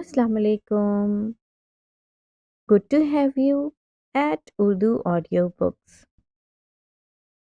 Assalamu alaikum. Good to have you at Urdu Audiobooks.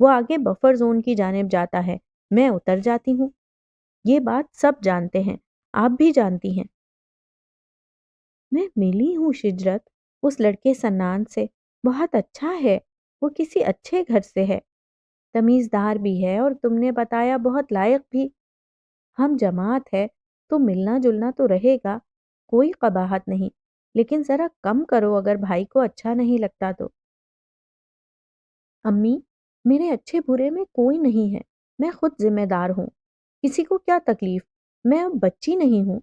وہ آگے buffer zone کی جانب جاتا ہے، میں اتر جاتی ہوں۔ یہ بات سب جانتے ہیں، آپ بھی جانتی ہیں۔ میں ملی ہوں شجرت اس لڑکے سنان سے، بہت اچھا ہے، وہ کسی اچھے گھر سے ہے، تمیزدار بھی ہے، اور تم نے بتایا بہت لائق بھی۔ ہم جماعت ہے تو ملنا جلنا تو رہے گا، کوئی قباحت نہیں، لیکن ذرا کم کرو اگر بھائی کو اچھا نہیں لگتا تو۔ امی، میرے اچھے برے میں کوئی نہیں ہے، میں خود ذمہ دار ہوں، کسی کو کیا تکلیف، میں اب بچی نہیں ہوں۔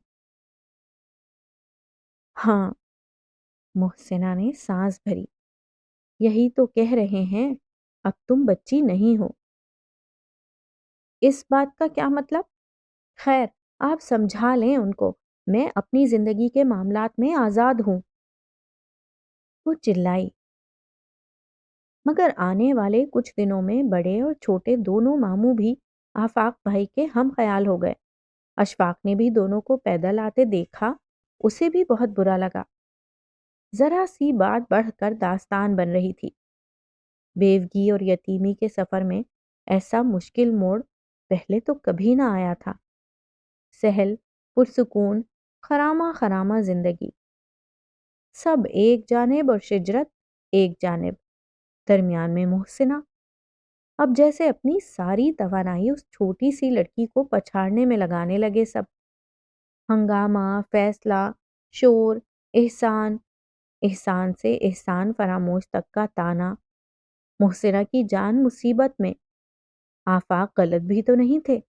ہاں، محسنہ نے سانس بھری، یہی تو کہہ رہے ہیں، اب تم بچی نہیں ہو۔ اس بات کا کیا مطلب؟ خیر، آپ سمجھا لیں ان کو، میں اپنی زندگی کے معاملات میں آزاد ہوں۔ وہ چلائی۔ مگر آنے والے کچھ دنوں میں بڑے اور چھوٹے دونوں ماموں بھی آفاق بھائی کے ہم خیال ہو گئے۔ اشفاق نے بھی دونوں کو پیدل آتے دیکھا، اسے بھی بہت برا لگا۔ ذرا سی بات بڑھ کر داستان بن رہی تھی۔ بیوگی اور یتیمی کے سفر میں ایسا مشکل موڑ پہلے تو کبھی نہ آیا تھا۔ سہل، پرسکون، خرامہ خرامہ زندگی، سب ایک جانب اور شجرت ایک جانب، درمیان میں محسنہ۔ اب جیسے اپنی ساری توانائی اس چھوٹی سی لڑکی کو پچھاڑنے میں لگانے لگے سب۔ ہنگامہ، فیصلہ، شور، احسان، احسان سے احسان فراموش تک کا تانا۔ محسنہ کی جان مصیبت میں، آفاق غلط بھی تو نہیں تھے۔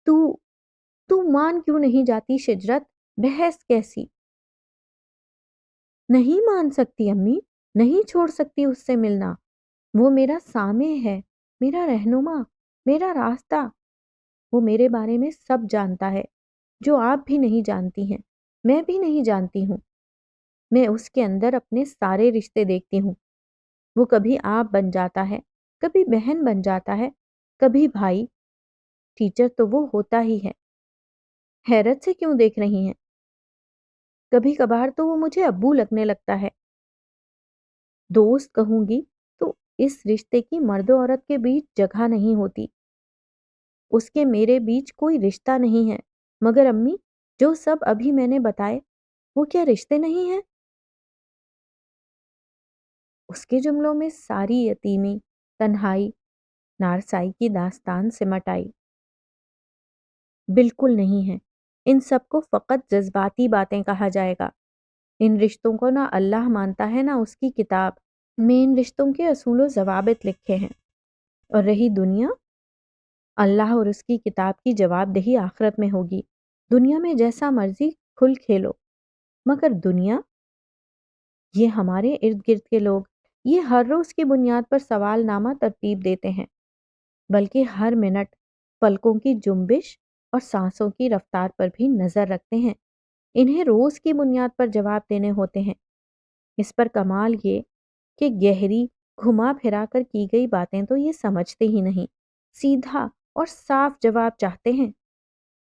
تو تو مان کیوں نہیں جاتی شجرت؟ بحث کیسی؟ نہیں مان سکتی امی، نہیں چھوڑ سکتی اس سے ملنا۔ وہ میرا سامع ہے، میرا رہنما، میرا راستہ۔ وہ میرے بارے میں سب جانتا ہے، جو آپ بھی نہیں جانتی ہیں، میں بھی نہیں جانتی ہوں۔ میں اس کے اندر اپنے سارے رشتے دیکھتی ہوں۔ وہ کبھی آپ بن جاتا ہے، کبھی بہن بن جاتا ہے، کبھی بھائی، ٹیچر تو وہ ہوتا ہی ہے۔ حیرت سے کیوں دیکھ رہی ہیں؟ کبھی کبھار تو وہ مجھے ابو لگنے لگتا ہے۔ دوست کہوں گی تو اس رشتے کی مرد و عورت کے بیچ جگہ نہیں ہوتی، اس کے میرے بیچ کوئی رشتہ نہیں ہے۔ مگر امی، جو سب ابھی میں نے بتائے، وہ کیا رشتے نہیں ہیں؟ اس کے جملوں میں ساری یتیمی، تنہائی، نارسائی کی داستان سمٹ آئی۔ بالکل نہیں ہے، ان سب کو فقط جذباتی باتیں کہا جائے گا۔ ان رشتوں کو نہ اللہ مانتا ہے، نہ اس کی کتاب میں ان رشتوں کے اصول و ضوابط لکھے ہیں۔ اور رہی دنیا، اللہ اور اس کی کتاب کی جواب دہی آخرت میں ہوگی۔ دنیا میں جیسا مرضی کھل کھیلو، مگر دنیا، یہ ہمارے ارد گرد کے لوگ، یہ ہر روز کی بنیاد پر سوال نامہ ترتیب دیتے ہیں، بلکہ ہر منٹ پلکوں کی جنبش اور سانسوں کی رفتار پر بھی نظر رکھتے ہیں۔ انہیں روز کی بنیاد پر جواب دینے ہوتے ہیں۔ اس پر کمال یہ کہ گہری گھما پھرا کر کی گئی باتیں تو یہ سمجھتے ہی نہیں، سیدھا اور صاف جواب چاہتے ہیں۔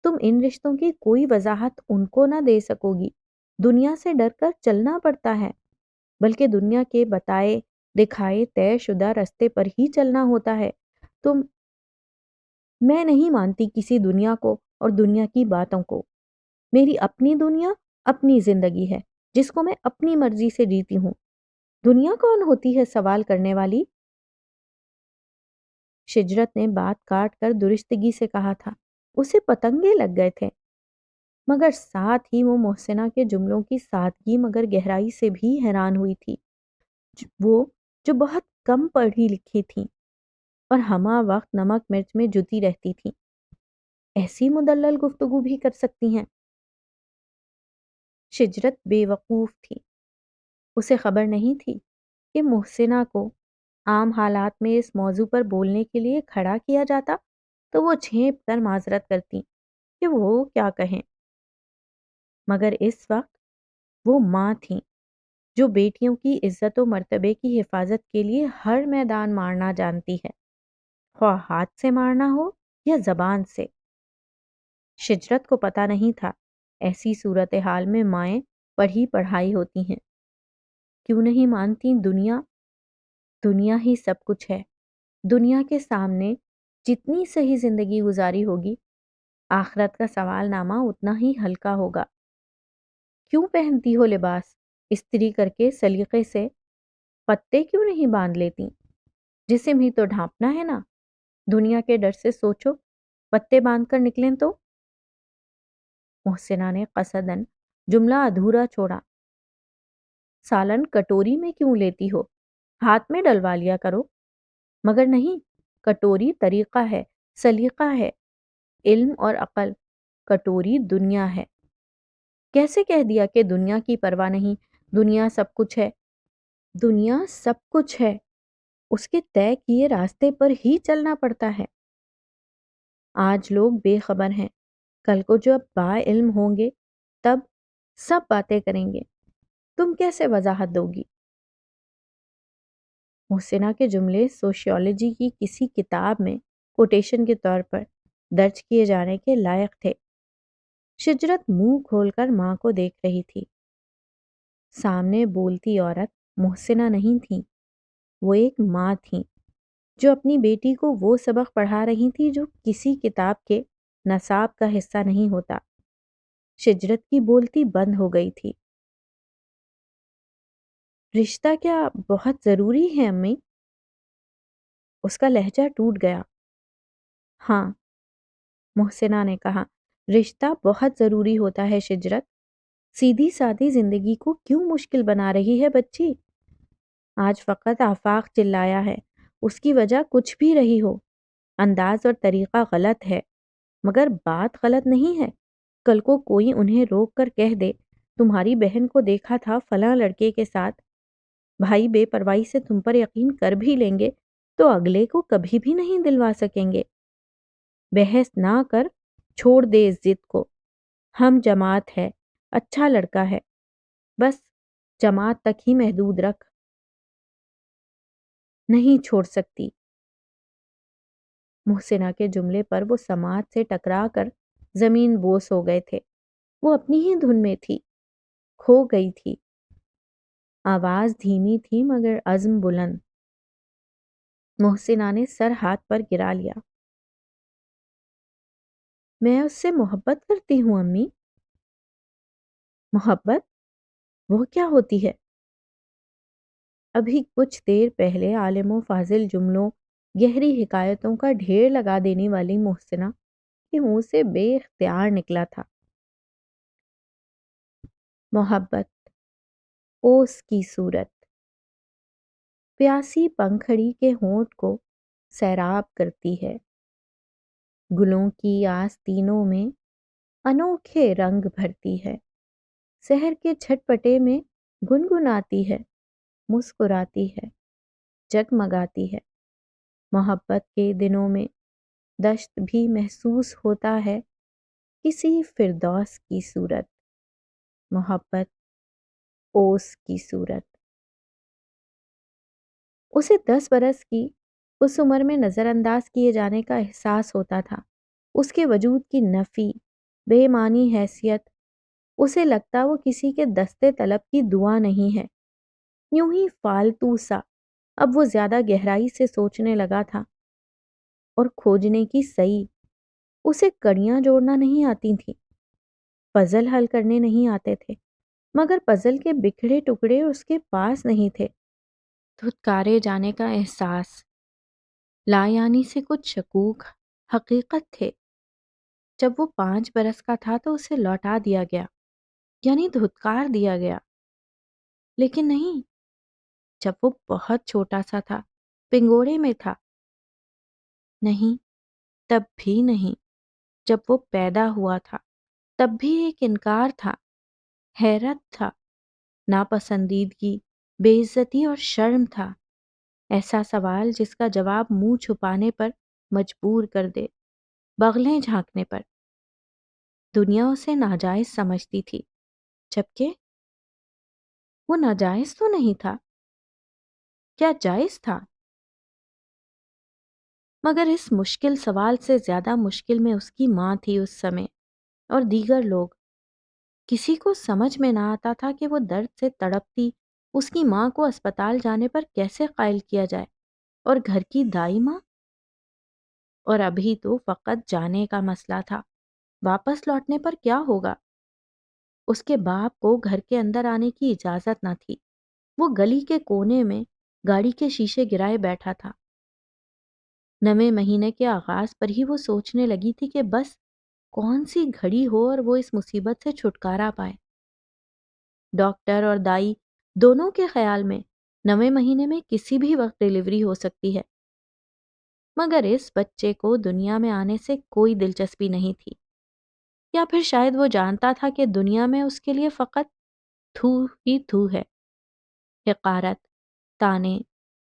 تم ان رشتوں کی کوئی وضاحت ان کو نہ دے سکو گی۔ دنیا سے ڈر کر چلنا پڑتا ہے، بلکہ دنیا کے بتائے دکھائے طے شدہ رستے پر ہی چلنا ہوتا ہے۔ میں نہیں مانتی کسی دنیا کو اور دنیا کی باتوں کو۔ میری اپنی دنیا، اپنی زندگی ہے، جس کو میں اپنی مرضی سے جیتی ہوں۔ دنیا کون ہوتی ہے سوال کرنے والی؟ شجرت نے بات کاٹ کر درستگی سے کہا تھا، اسے پتنگے لگ گئے تھے، مگر ساتھ ہی وہ محسنہ کے جملوں کی سادگی مگر گہرائی سے بھی حیران ہوئی تھی۔ وہ جو بہت کم پڑھی لکھی تھی اور ہمہ وقت نمک مرچ میں جتی رہتی تھی، ایسی مدلل گفتگو بھی کر سکتی ہیں۔ شجرت بے وقوف تھی، اسے خبر نہیں تھی کہ محسنہ کو عام حالات میں اس موضوع پر بولنے کے لیے کھڑا کیا جاتا تو وہ جھینپ کر معذرت کرتی کہ وہ کیا کہیں، مگر اس وقت وہ ماں تھیں جو بیٹیوں کی عزت و مرتبے کی حفاظت کے لیے ہر میدان مارنا جانتی ہے، خواہ ہاتھ سے مارنا ہو یا زبان سے۔ شجرت کو پتہ نہیں تھا ایسی صورتحال میں مائیں پڑھی پڑھائی ہوتی ہیں۔ کیوں نہیں مانتی دنیا دنیا ہی سب کچھ ہے. دنیا کے سامنے جتنی صحیح زندگی گزاری ہوگی، آخرت کا سوال نامہ اتنا ہی ہلکا ہوگا. کیوں پہنتی ہو لباس؟ استری کر کے سلیقے سے پتے کیوں نہیں باندھ لیتی؟ جسم ہی تو ڈھانپنا ہے نا. دنیا کے ڈر سے سوچو، پتے باندھ کر نکلیں تو. محسنہ نے قصدن جملہ ادھورا چھوڑا. سالن کٹوری میں کیوں لیتی ہو؟ ہاتھ میں ڈلوا لیا کرو. مگر نہیں، کٹوری طریقہ ہے، سلیقہ ہے، علم اور عقل. کٹوری دنیا ہے. کیسے کہہ دیا کہ دنیا کی پرواہ نہیں، دنیا سب کچھ ہے؟ دنیا سب کچھ ہے، اس کے طے کیے راستے پر ہی چلنا پڑتا ہے. آج لوگ بے خبر ہیں، کل کو جب با علم ہوں گے تب سب باتیں کریں گے. تم کیسے وضاحت دو گی؟ محسنہ کے جملے سوشیولوجی کی کسی کتاب میں کوٹیشن کے طور پر درج کیے جانے کے لائق تھے. شجرت منہ کھول کر ماں کو دیکھ رہی تھی. سامنے بولتی عورت محسنہ نہیں تھی، وہ ایک ماں تھیں جو اپنی بیٹی کو وہ سبق پڑھا رہی تھی جو کسی کتاب کے نصاب کا حصہ نہیں ہوتا. شجرت کی بولتی بند ہو گئی تھی. رشتہ کیا بہت ضروری ہے امی؟ اس کا لہجہ ٹوٹ گیا. ہاں، محسنہ نے کہا، رشتہ بہت ضروری ہوتا ہے شجرت. سیدھی سادی زندگی کو کیوں مشکل بنا رہی ہے بچی؟ آج فقط آفاق چلایا ہے، اس کی وجہ کچھ بھی رہی ہو. انداز اور طریقہ غلط ہے، مگر بات غلط نہیں ہے. کل کو کوئی انہیں روک کر کہہ دے تمہاری بہن کو دیکھا تھا فلاں لڑکے کے ساتھ، بھائی بے پرواہی سے تم پر یقین کر بھی لیں گے تو اگلے کو کبھی بھی نہیں دلوا سکیں گے. بحث نہ کر، چھوڑ دے اس ضد کو. ہم جماعت ہے، اچھا لڑکا ہے، بس جماعت تک ہی محدود رکھ. نہیں چھوڑ سکتی. محسنہ کے جملے پر وہ سماعت سے ٹکرا کر زمین بوس ہو گئے تھے. وہ اپنی ہی دھن میں تھی، کھو گئی تھی. آواز دھیمی تھی مگر عزم بلند. محسنہ نے سر ہاتھ پر گرا لیا. میں اس سے محبت کرتی ہوں امی. محبت؟ وہ کیا ہوتی ہے؟ ابھی کچھ دیر پہلے عالم و فاضل جملوں، گہری حکایتوں کا ڈھیر لگا دینے والی محسنہ کے منہ سے بے اختیار نکلا تھا. محبت، اوس کی صورت، پیاسی پنکھڑی کے ہونٹ کو سیراب کرتی ہے. گلوں کی آستینوں میں انوکھے رنگ بھرتی ہے. سحر کے چھٹپٹے میں گنگناتی ہے، مسکراتی ہے، جگمگاتی ہے. محبت کے دنوں میں دشت بھی محسوس ہوتا ہے کسی فردوس کی صورت. محبت، اوس کی صورت. اسے 10 برس کی اس عمر میں نظر انداز کیے جانے کا احساس ہوتا تھا. اس کے وجود کی نفی، بے معنی حیثیت. اسے لگتا وہ کسی کے دستے طلب کی دعا نہیں ہے. یوں ہی فالتو سا. اب وہ زیادہ گہرائی سے سوچنے لگا تھا اور کھوجنے کی سعی. اسے کڑیاں جوڑنا نہیں آتی تھیں، پزل حل کرنے نہیں آتے تھے، مگر پزل کے بکھڑے ٹکڑے اس کے پاس نہیں تھے. دھتکارے جانے کا احساس، لا یعنی سے کچھ شکوک حقیقت تھے. جب وہ 5 برس کا تھا تو اسے لوٹا دیا گیا، یعنی دھتکار دیا گیا. لیکن نہیں، جب وہ بہت چھوٹا سا تھا، پنگوڑے میں تھا. نہیں، تب بھی نہیں. جب وہ پیدا ہوا تھا تب بھی ایک انکار تھا، حیرت تھا، ناپسندیدگی، بے عزتی اور شرم تھا. ایسا سوال جس کا جواب منہ چھپانے پر مجبور کر دے، بغلیں جھانکنے پر. دنیا اسے ناجائز سمجھتی تھی، جبکہ وہ ناجائز تو نہیں تھا. کیا جائز تھا؟ مگر اس مشکل سوال سے زیادہ مشکل میں اس کی ماں تھی اس سمے، اور دیگر لوگ. کسی کو سمجھ میں نہ آتا تھا کہ وہ درد سے تڑپتی اس کی ماں کو اسپتال جانے پر کیسے قائل کیا جائے، اور گھر کی دائی ماں؟ اور ابھی تو فقط جانے کا مسئلہ تھا، واپس لوٹنے پر کیا ہوگا؟ اس کے باپ کو گھر کے اندر آنے کی اجازت نہ تھی، وہ گلی کے کونے میں گاڑی کے شیشے گرائے بیٹھا تھا۔ 9 مہینے کے آغاز پر ہی وہ سوچنے لگی تھی کہ بس کون سی گھڑی ہو اور وہ اس مصیبت سے چھٹکارا پائے۔ ڈاکٹر اور دائی دونوں کے خیال میں 9 مہینے میں کسی بھی وقت ڈیلیوری ہو سکتی ہے، مگر اس بچے کو دنیا میں آنے سے کوئی دلچسپی نہیں تھی، یا پھر شاید وہ جانتا تھا کہ دنیا میں اس کے لیے فقط تھو ہی تھو ہے، حقارت، تانے،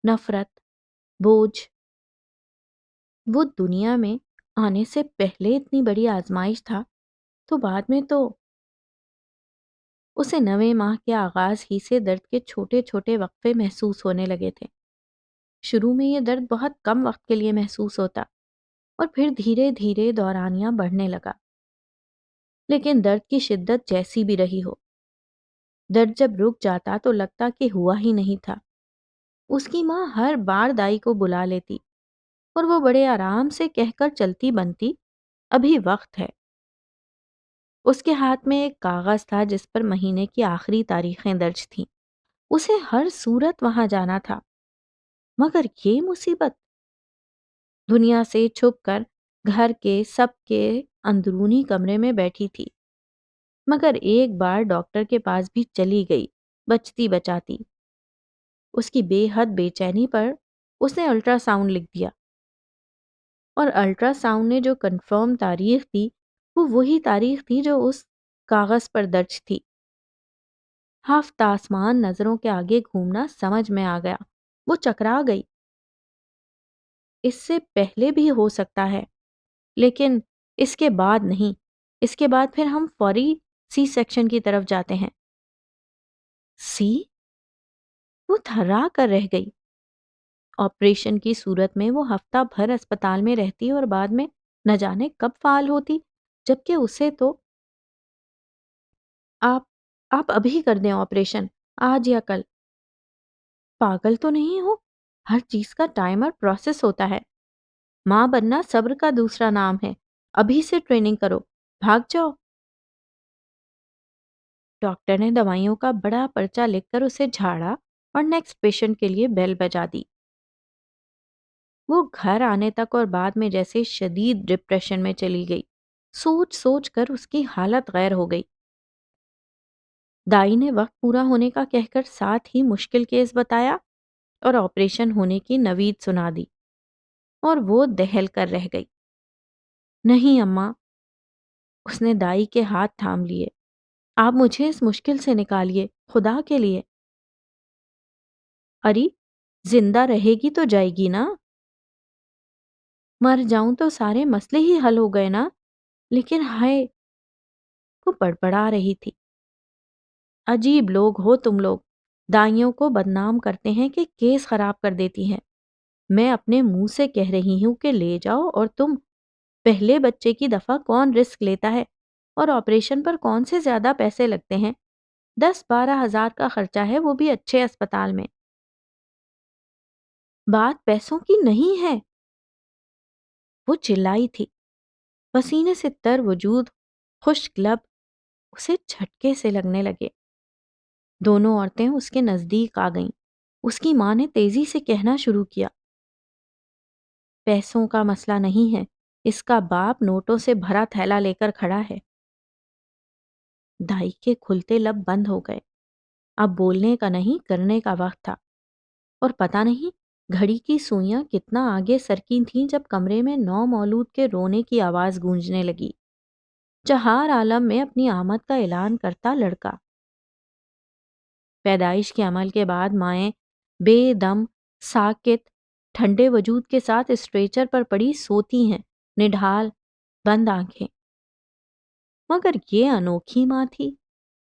نفرت، بوجھ۔ وہ دنیا میں آنے سے پہلے اتنی بڑی آزمائش تھا، تو بعد میں تو اسے 9 ماہ کے آغاز ہی سے درد کے چھوٹے چھوٹے وقفے محسوس ہونے لگے تھے۔ شروع میں یہ درد بہت کم وقت کے لیے محسوس ہوتا، اور پھر دھیرے دھیرے دورانیہ بڑھنے لگا۔ لیکن درد کی شدت جیسی بھی رہی ہو، درد جب رک جاتا تو لگتا کہ ہوا ہی نہیں تھا۔ اس کی ماں ہر بار دائی کو بلا لیتی، اور وہ بڑے آرام سے کہہ کر چلتی بنتی، ابھی وقت ہے۔ اس کے ہاتھ میں ایک کاغذ تھا جس پر مہینے کی آخری تاریخیں درج تھیں۔ اسے ہر صورت وہاں جانا تھا، مگر یہ مصیبت دنیا سے چھپ کر گھر کے سب کے اندرونی کمرے میں بیٹھی تھی۔ مگر ایک بار ڈاکٹر کے پاس بھی چلی گئی، بچتی بچاتی۔ اس کی بے حد بے چینی پر اس نے الٹرا ساؤنڈ لکھ دیا، اور الٹرا ساؤنڈ نے جو کنفرم تاریخ دی وہ وہی تاریخ تھی جو اس کاغذ پر درج تھی۔ ہفت آسمان نظروں کے آگے گھومنا سمجھ میں آ گیا، وہ چکرا گئی۔ اس سے پہلے بھی ہو سکتا ہے، لیکن اس کے بعد نہیں۔ اس کے بعد پھر ہم فوری سی سیکشن کی طرف جاتے ہیں۔ سی؟ وہ تھرا کر رہ گئی۔ آپریشن کی صورت میں وہ ہفتہ بھر اسپتال میں رہتی اور بعد میں نہ جانے کب فعال ہوتی، جبکہ اسے تو آپ آپ ابھی کر دیں آپریشن، آج یا کل۔ پاگل تو نہیں ہو؟ ہر چیز کا ٹائم اور پروسیس ہوتا ہے۔ ماں بننا صبر کا دوسرا نام ہے، ابھی سے ٹریننگ کرو، بھاگ جاؤ۔ ڈاکٹر نے دوائیوں کا بڑا پرچہ لکھ کر اسے جھاڑا اور نیکسٹ پیشنٹ کے لیے بیل بجا دی۔ وہ گھر آنے تک اور بعد میں جیسے شدید ڈپریشن میں چلی گئی۔ سوچ سوچ کر اس کی حالت غیر ہو گئی۔ دائی نے وقت پورا ہونے کا کہہ کر ساتھ ہی مشکل کیس بتایا اور آپریشن ہونے کی نوید سنا دی، اور وہ دہل کر رہ گئی۔ نہیں اماں، اس نے دائی کے ہاتھ تھام لیے، آپ مجھے اس مشکل سے نکالیے، خدا کے لیے۔ اری، زندہ رہے گی تو جائے گی نا؟ مر جاؤں تو سارے مسئلے ہی حل ہو گئے نا؟ لیکن ہائے، وہ بڑبڑا رہی تھی۔ عجیب لوگ ہو تم لوگ، دائیوں کو بدنام کرتے ہیں کہ کیس خراب کر دیتی ہیں۔ میں اپنے منہ سے کہہ رہی ہوں کہ لے جاؤ، اور تم پہلے بچے کی دفعہ کون رسک لیتا ہے، اور آپریشن پر کون سے زیادہ پیسے لگتے ہیں؟ 10-12 ہزار کا خرچہ ہے، وہ بھی اچھے اسپتال میں۔ بات پیسوں کی نہیں ہے، وہ چلائی تھی، پسینے سے تر وجود، خشک لب اسے جھٹکے سے لگنے لگے۔ دونوں عورتیں اس کے نزدیک آ گئیں۔ اس کی ماں نے تیزی سے کہنا شروع کیا، پیسوں کا مسئلہ نہیں ہے، اس کا باپ نوٹوں سے بھرا تھیلا لے کر کھڑا ہے۔ دائی کے کھلتے لب بند ہو گئے۔ اب بولنے کا نہیں، کرنے کا وقت تھا۔ اور پتہ نہیں گھڑی کی سوئیاں کتنا آگے سرکی تھیں جب کمرے میں نو مولود کے رونے کی آواز گونجنے لگی۔ چہار عالم میں اپنی آمد کا اعلان کرتا لڑکا۔ پیدائش کے عمل کے بعد مائیں بے دم، ساکت، ٹھنڈے وجود کے ساتھ اسٹریچر پر پڑی سوتی ہیں، نڈھال، بند آنکھیں۔ مگر یہ انوکھی ماں تھی،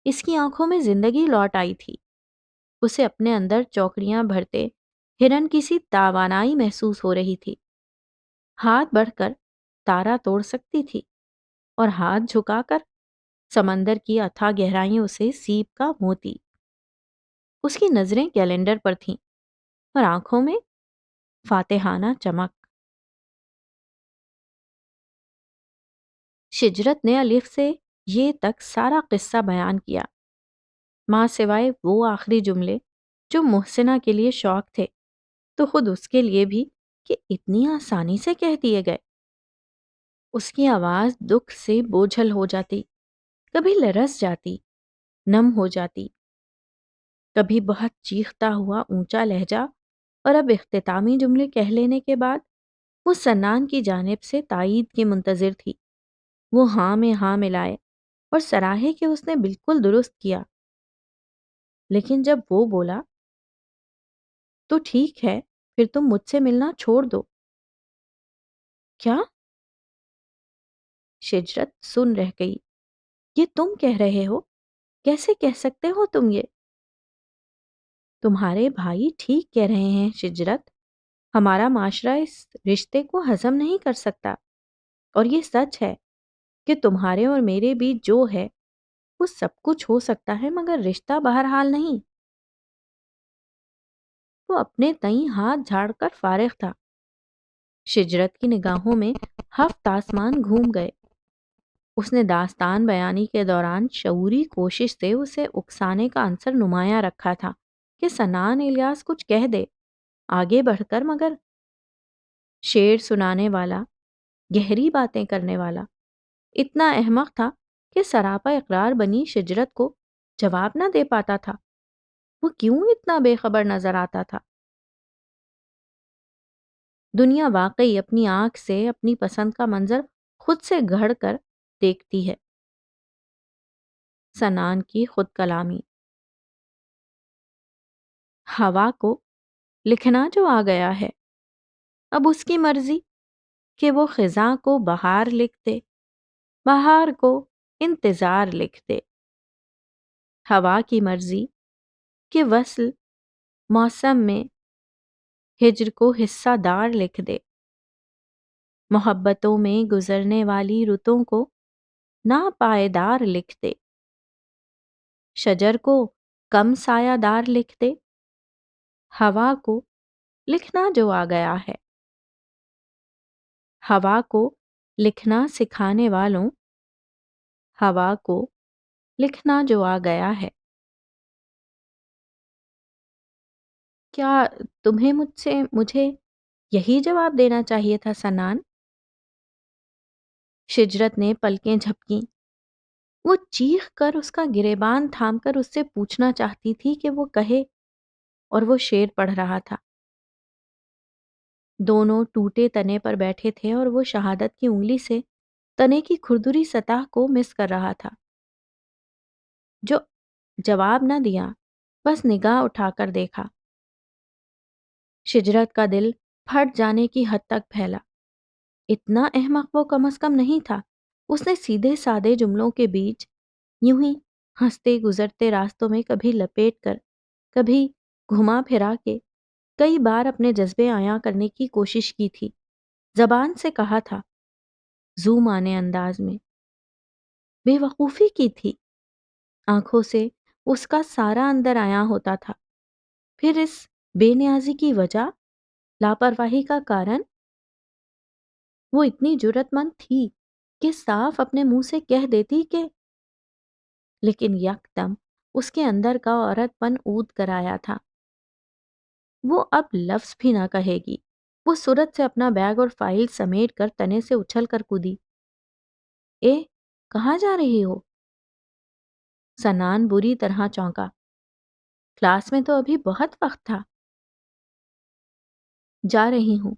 اس کی آنکھوں میں زندگی لوٹ آئی تھی۔ اسے اپنے اندر چوکڑیاں بھرتے ہرن کی سی توانائی محسوس ہو رہی تھی۔ ہاتھ بڑھ کر تارا توڑ سکتی تھی، اور ہاتھ جھکا کر سمندر کی اتھاہ گہرائیوں سے سیپ کا موتی۔ اس کی نظریں کیلنڈر پر تھیں اور آنکھوں میں فاتحانہ چمک۔ شجرت نے الف سے یہ تک سارا قصہ بیان کیا، ماں سوائے وہ آخری جملے جو محسنہ کے لیے شوق تھے تو خود اس کے لیے بھی کہ اتنی آسانی سے کہہ دیے گئے۔ اس کی آواز دکھ سے بوجھل ہو جاتی، کبھی لرز جاتی، نم ہو جاتی، کبھی بہت چیختا ہوا اونچا لہجہ، اور اب اختتامی جملے کہہ لینے کے بعد وہ سنان کی جانب سے تائید کی منتظر تھی۔ وہ ہاں میں ہاں ملائے اور سراہے کہ اس نے بالکل درست کیا، لیکن جب وہ بولا تو ٹھیک ہے پھر تم مجھ سے ملنا چھوڑ دو۔ کیا؟ شجرت سن رہ گئی۔ یہ تم کہہ رہے ہو؟ کیسے کہہ سکتے ہو تم یہ؟ تمہارے بھائی ٹھیک کہہ رہے ہیں شجرت، ہمارا معاشرہ اس رشتے کو ہضم نہیں کر سکتا، اور یہ سچ ہے کہ تمہارے اور میرے بیچ جو ہے وہ سب کچھ ہو سکتا ہے مگر رشتہ بہرحال نہیں۔ وہ اپنے تئیں ہاتھ جھاڑ کر فارغ تھا۔ شجرت کی نگاہوں میں ہفت آسمان گھوم گئے۔ اس نے داستان بیانی کے دوران شعوری کوشش سے اسے اکسانے کا عنصر نمایاں رکھا تھا کہ سنان الیاس کچھ کہہ دے آگے بڑھ کر، مگر شعر سنانے والا، گہری باتیں کرنے والا اتنا احمق تھا کہ سراپا اقرار بنی شجرت کو جواب نہ دے پاتا تھا۔ وہ کیوں اتنا بے خبر نظر آتا تھا؟ دنیا واقعی اپنی آنکھ سے اپنی پسند کا منظر خود سے گھڑ کر دیکھتی ہے۔ سنان کی خود کلامی۔ ہوا کو لکھنا جو آ گیا ہے، اب اس کی مرضی کہ وہ خزاں کو بہار لکھ دے، بہار کو انتظار لکھ دے۔ ہوا کی مرضی کہ وصل موسم میں ہجر کو حصہ دار لکھ دے، محبتوں میں گزرنے والی رتوں کو ناپائیدار لکھ دے، شجر کو کم سایہ دار لکھ دے۔ ہوا کو لکھنا جو آ گیا ہے۔ ہوا کو لکھنا سکھانے والوں، ہوا کو لکھنا جو آ گیا ہے۔ کیا تمہیں مجھے یہی جواب دینا چاہیے تھا سنان؟ شجرت نے پلکیں جھپکیں۔ وہ چیخ کر اس کا گریبان تھام کر اس سے پوچھنا چاہتی تھی کہ وہ کہے، اور وہ شعر پڑھ رہا تھا۔ دونوں ٹوٹے تنے پر بیٹھے تھے اور وہ شہادت کی انگلی سے تنے کی کھردری سطح کو مس کر رہا تھا۔ جو جواب نہ دیا، بس نگاہ اٹھا کر دیکھا۔ شجرت کا دل پھٹ جانے کی حد تک پھیلا۔ اتنا احمق وہ کم از کم نہیں تھا۔ اس نے سیدھے سادے جملوں کے بیچ یوں ہی ہنستے گزرتے راستوں میں کبھی لپیٹ کر، کبھی گھما پھرا کے کئی بار اپنے جذبے عیاں کرنے کی کوشش کی تھی۔ زبان سے کہا تھا، زو مانے انداز میں، بے وقوفی کی تھی۔ آنکھوں سے اس کا سارا اندر عیاں ہوتا تھا۔ پھر اس بے نیازی کی وجہ، لاپرواہی کا کارن؟ وہ اتنی جرأت مند تھی کہ صاف اپنے منہ سے کہہ دیتی کہ، لیکن یکدم اس کے اندر کا عورت پن اود کر آیا تھا۔ وہ اب لفظ بھی نہ کہے گی۔ وہ سرعت سے اپنا بیگ اور فائل سمیٹ کر تنے سے اچھل کر کودی۔ اے، کہاں جا رہی ہو؟ سنان بری طرح چونکا۔ کلاس میں تو ابھی بہت وقت تھا۔ جا رہی ہوں،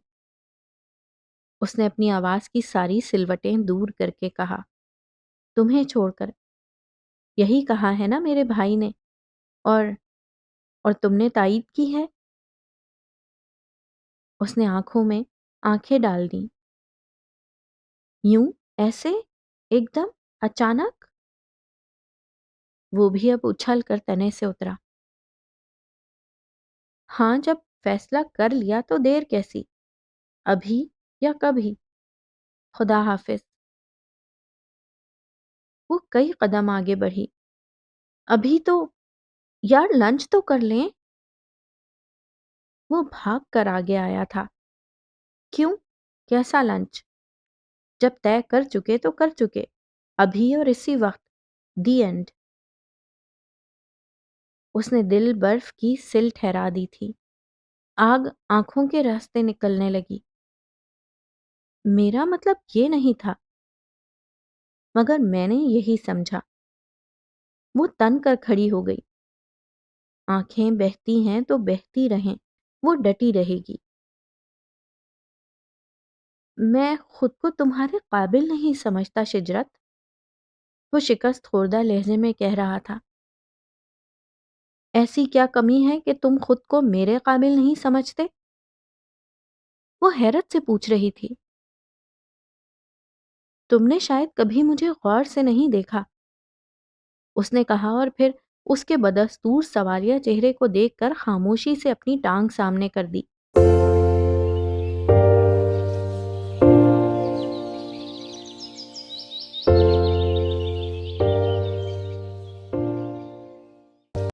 اس نے اپنی آواز کی ساری سلوٹیں دور کر کے کہا، تمہیں چھوڑ کر۔ یہی کہا ہے نا میرے بھائی نے، اور تم نے تائید کی ہے۔ اس نے آنکھوں میں آنکھیں ڈال دیں۔ یوں ایسے ایک دم اچانک؟ وہ بھی اب اچھل کر تنے سے اترا۔ ہاں، جب فیصلہ کر لیا تو دیر کیسی؟ ابھی یا کبھی؟ خدا حافظ۔ وہ کئی قدم آگے بڑھی۔ ابھی تو یار لنچ تو کر لیں۔ وہ بھاگ کر آگے آیا تھا۔ کیوں؟ کیسا لنچ؟ جب طے کر چکے تو کر چکے، ابھی اور اسی وقت، دی اینڈ۔ اس نے دل برف کی سل ٹھہرا دی تھی، آگ آنکھوں کے راستے نکلنے لگی۔ میرا مطلب یہ نہیں تھا، مگر میں نے یہی سمجھا۔ وہ تن کر کھڑی ہو گئی۔ آنکھیں بہتی ہیں تو بہتی رہیں، وہ ڈٹی رہے گی۔ میں خود کو تمہارے قابل نہیں سمجھتا شجرت، وہ شکست خوردہ لہجے میں کہہ رہا تھا۔ ایسی کیا کمی ہے کہ تم خود کو میرے قابل نہیں سمجھتے؟ وہ حیرت سے پوچھ رہی تھی۔ تم نے شاید کبھی مجھے غور سے نہیں دیکھا، اس نے کہا، اور پھر اس کے بدستور سوالیہ چہرے کو دیکھ کر خاموشی سے اپنی ٹانگ سامنے کر دی۔